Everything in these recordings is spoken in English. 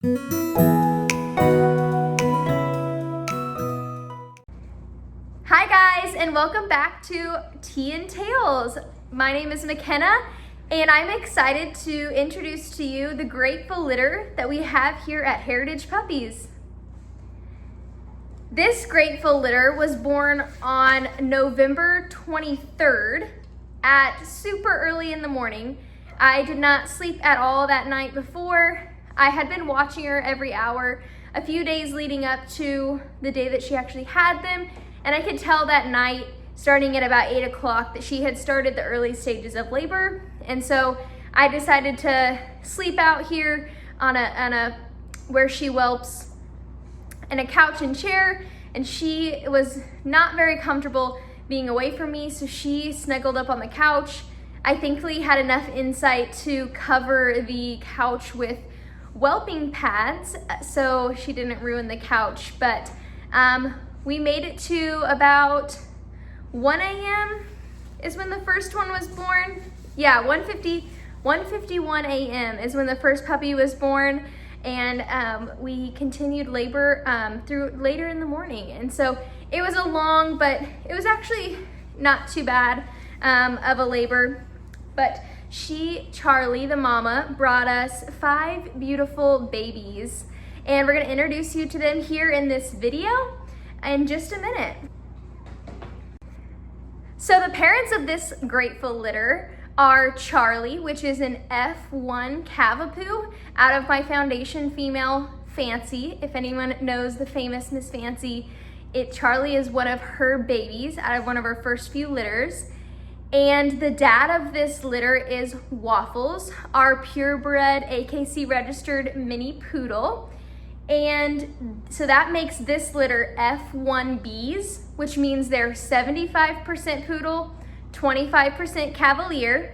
Hi guys, and welcome back to Tea and Tales. My name is Makenna, and I'm excited to introduce to you the grateful litter that we have here at Heritage Puppies. This grateful litter was born on November 23rd at super early in the morning. I did not sleep at all that night before. I had been watching her every hour a few days leading up to the day that she actually had them, and I could tell that night, starting at about 8 o'clock, that she had started the early stages of labor. And so I decided to sleep out here on a where she whelps, in a couch and chair, and she was not very comfortable being away from me, so she snuggled up on the couch. I thankfully had enough insight to cover the couch with whelping pads so she didn't ruin the couch, but we made it to about 1 a.m. is when the first one was born. Yeah, 1:51 a.m. is when the first puppy was born, and we continued labor through later in the morning. And so it was a long, but it was actually not too bad of a labor. But Charlie, the mama, brought us 5 beautiful babies, and we're gonna introduce you to them here in this video in just a minute. So the parents of this grateful litter are Charlie, which is an F1 Cavapoo out of my foundation female, Fancy. If anyone knows the famous Miss Fancy, Charlie is one of her babies out of one of her first few litters. And the dad of this litter is Waffles, our purebred AKC registered mini poodle. And so that makes this litter F1Bs, which means they're 75% poodle, 25% Cavalier.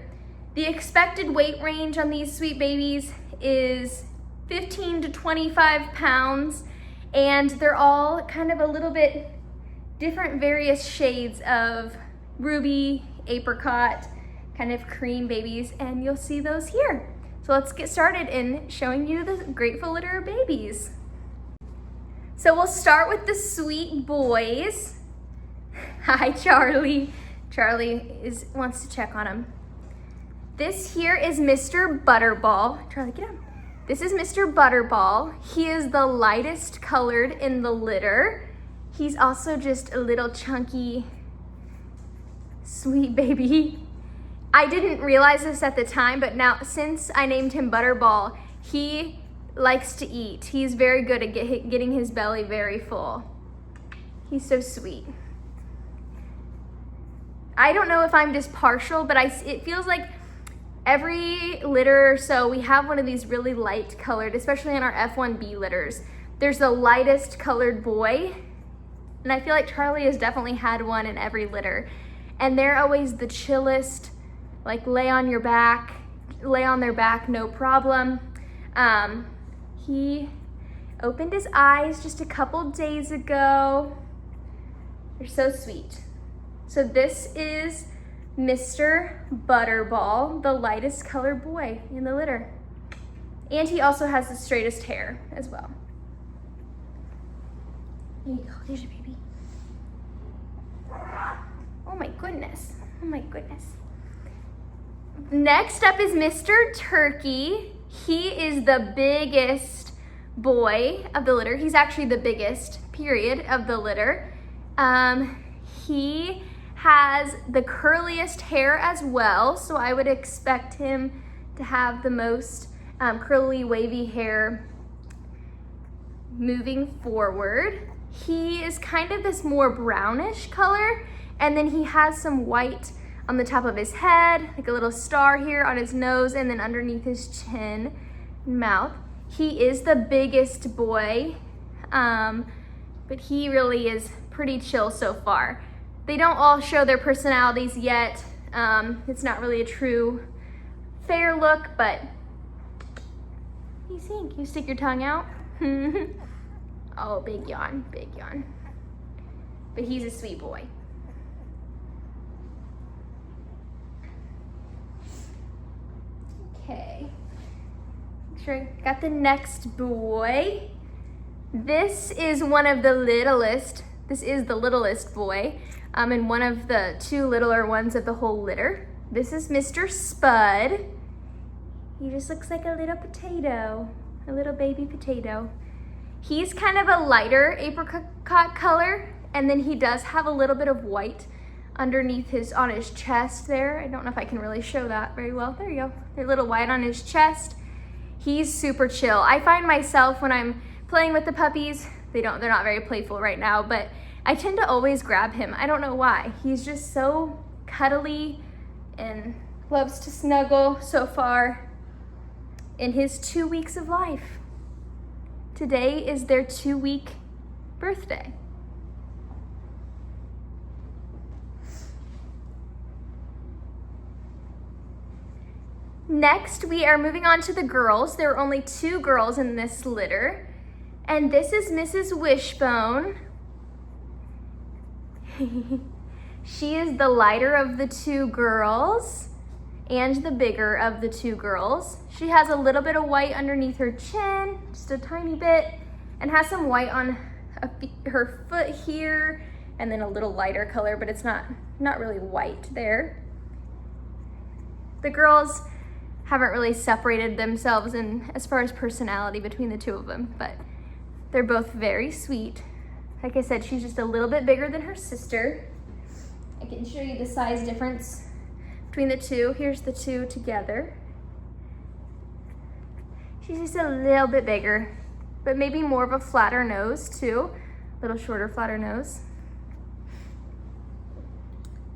The expected weight range on these sweet babies is 15 to 25 pounds, and they're all kind of a little bit different, various shades of ruby, apricot, kind of cream babies, and you'll see those here. So let's get started in showing you the grateful litter of babies. So we'll start with the sweet boys. Hi, Charlie. Charlie wants to check on him. This here is Mr. Butterball. Charlie, get up. This is Mr. Butterball. He is the lightest colored in the litter. He's also just a little chunky, sweet baby. I didn't realize this at the time, but now since I named him Butterball, he likes to eat. He's very good at getting his belly very full. He's so sweet. I don't know if I'm just partial, but it feels like every litter or so we have one of these really light colored, especially in our F1B litters. There's the lightest colored boy, and I feel like Charlie has definitely had one in every litter. And they're always the chillest, like lay on their back, no problem. He opened his eyes just a couple days ago. They're so sweet. So this is Mr. Butterball, the lightest colored boy in the litter. And he also has the straightest hair as well. There you go, there's your baby. Oh my goodness, oh my goodness. Next up is Mr. Turkey. He is the biggest boy of the litter. He's actually the biggest, period, of the litter. He has the curliest hair as well, so I would expect him to have the most curly, wavy hair moving forward. He is kind of this more brownish color, and then he has some white on the top of his head, like a little star here on his nose, and then underneath his chin and mouth. He is the biggest boy, but he really is pretty chill so far. They don't all show their personalities yet. It's not really a true fair look, but you think? You stick your tongue out? Oh, big yawn, big yawn. But he's a sweet boy. Okay. Sure, got the next boy. This is one of the littlest. This is the littlest boy, and one of the 2 littler ones of the whole litter. This is Mr. Spud. He just looks like a little potato, a little baby potato. He's kind of a lighter apricot color, and then he does have a little bit of white underneath on his chest there. I don't know if I can really show that very well. There you go. There's a little white on his chest. He's super chill. I find myself when I'm playing with the puppies, they're not very playful right now, but I tend to always grab him. I don't know why. He's just so cuddly and loves to snuggle so far in his 2 weeks of life. Today is their 2-week birthday. Next, we are moving on to the girls. There are only 2 girls in this litter. And this is Mrs. Wishbone. She is the lighter of the 2 girls and the bigger of the 2 girls. She has a little bit of white underneath her chin, just a tiny bit, and has some white on her foot here, and then a little lighter color, but it's not really white there. The girls haven't really separated themselves as far as personality between the 2 of them, but they're both very sweet. Like I said, she's just a little bit bigger than her sister. I can show you the size difference between the 2. Here's the 2 together. She's just a little bit bigger, but maybe more of a flatter nose too. A little shorter, flatter nose.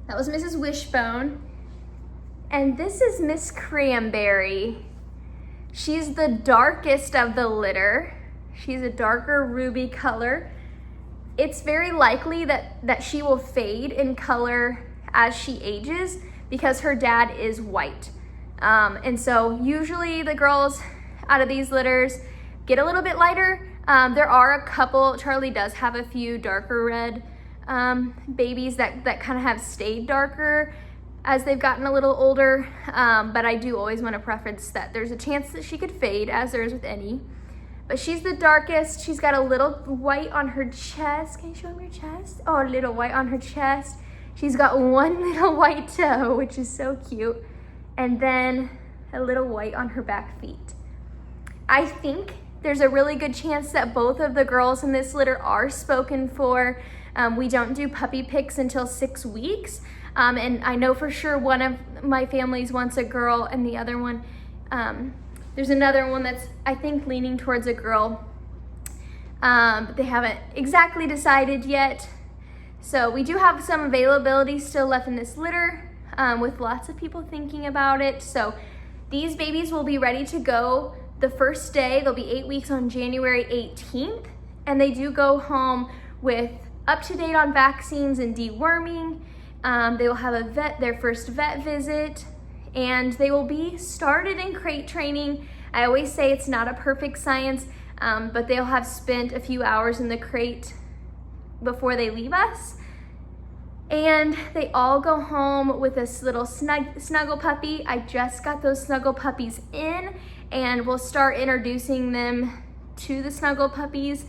That was Mrs. Wishbone. And this is Miss Cranberry. She's the darkest of the litter. She's a darker ruby color. It's very likely that she will fade in color as she ages because her dad is white. And so usually the girls out of these litters get a little bit lighter. There are a couple, Charlie does have a few darker red babies that kind of have stayed darker as they've gotten a little older, but I do always want to preference that there's a chance that she could fade, as there is with any. But she's the darkest. She's got a little white on her chest. Can you show them your chest? Oh, a little white on her chest. She's got one little white toe, which is so cute, and then a little white on her back feet. I think there's a really good chance that both of the girls in this litter are spoken for. We don't do puppy picks until 6 weeks. And I know for sure one of my families wants a girl, and the other one, there's another one that's, I think, leaning towards a girl. But they haven't exactly decided yet. So we do have some availability still left in this litter, with lots of people thinking about it. So these babies will be ready to go the first day. They'll be 8 weeks on January 18th. And they do go home with up to date on vaccines and deworming. They will have their first vet visit, and they will be started in crate training. I always say it's not a perfect science, but they'll have spent a few hours in the crate before they leave us. And they all go home with this little snuggle puppy. I just got those snuggle puppies in, and we'll start introducing them to the snuggle puppies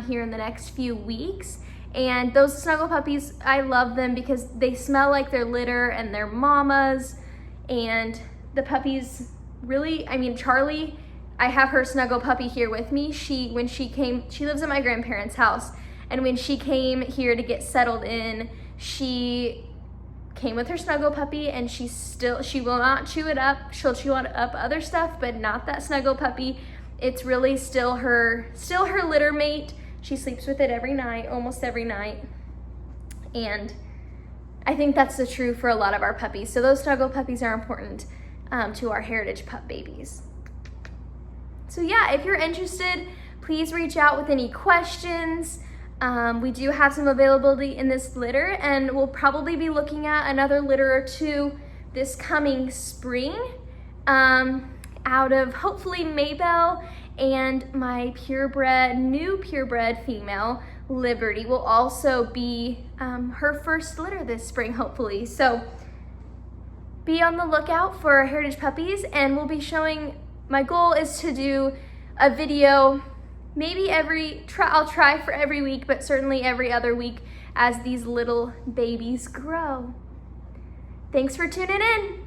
here in the next few weeks. And those snuggle puppies, I love them because they smell like their litter and their mamas. And the puppies really, I mean, Charlie, I have her snuggle puppy here with me. When she came, she lives at my grandparents' house. And when she came here to get settled in, she came with her snuggle puppy, and she will not chew it up. She'll chew up other stuff, but not that snuggle puppy. It's really still her litter mate. She sleeps with it every night, almost every night. And I think that's the true for a lot of our puppies. So those snuggle puppies are important to our heritage pup babies. So yeah, if you're interested, please reach out with any questions. We do have some availability in this litter, and we'll probably be looking at another litter or 2 this coming spring out of hopefully Maybelle, and my new purebred female, Liberty, will also be her first litter this spring, hopefully. So be on the lookout for heritage puppies, and we'll be showing My goal is to do a video maybe I'll try for every week, but certainly every other week as these little babies grow. Thanks for tuning in.